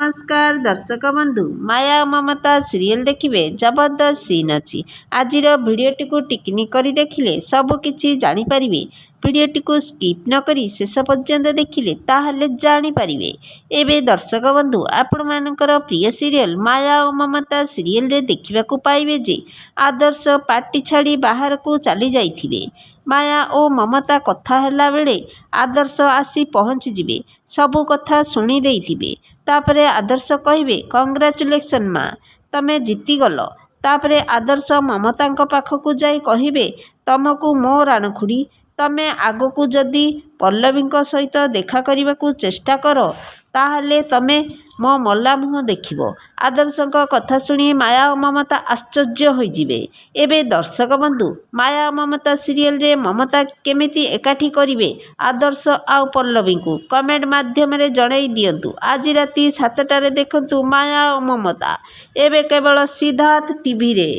नमस्कार दर्शक बंधु माया और ममता सीरियल देखिए जबरदस्त सीन अच्छी आज भिडटी को टिकनिक कर देखिले सबकि जापर भिडटी को स्किप न करी शेष पर्यंत देखिले ताहले जानीपारे। एवं दर्शक बंधु आपण मानकर प्रिय सीरियल माया और ममता सीरियल रे देखा पाइबे जे आदर्श पार्टी छाड़ी बाहर को चली जाइथिबे। माया और ममता कथा ହେଲା बेले आदर्श आसी पहुँची जिबे सबू कथा शुणी देइथिबे। तापरे आदर्श कहिबे कंग्राचुलेसन माँ तमे जीतीगल। तापरे आदर्श ममता पाखक जाई कहिबे तुमको मो राणखुड़ी तमे आगकू जदि पल्लवी सहित देखा करने को चेष्टा कर ताहले तमे मो मल्ला मुह देखिब। आदर्श कथा शुणी माया और ममता आश्चर्य होइजिबे। एबे दर्शक बंधु माया और ममता सीरियल रे ममता केमिति एकाठी करिवे आदर्श आउ पल्लवी को कमेंट माध्यम रे जणाई दियंतु। आज राति 7टारे देखंतु माया और ममता एबे केवल सिद्धार्थ टीवी रे।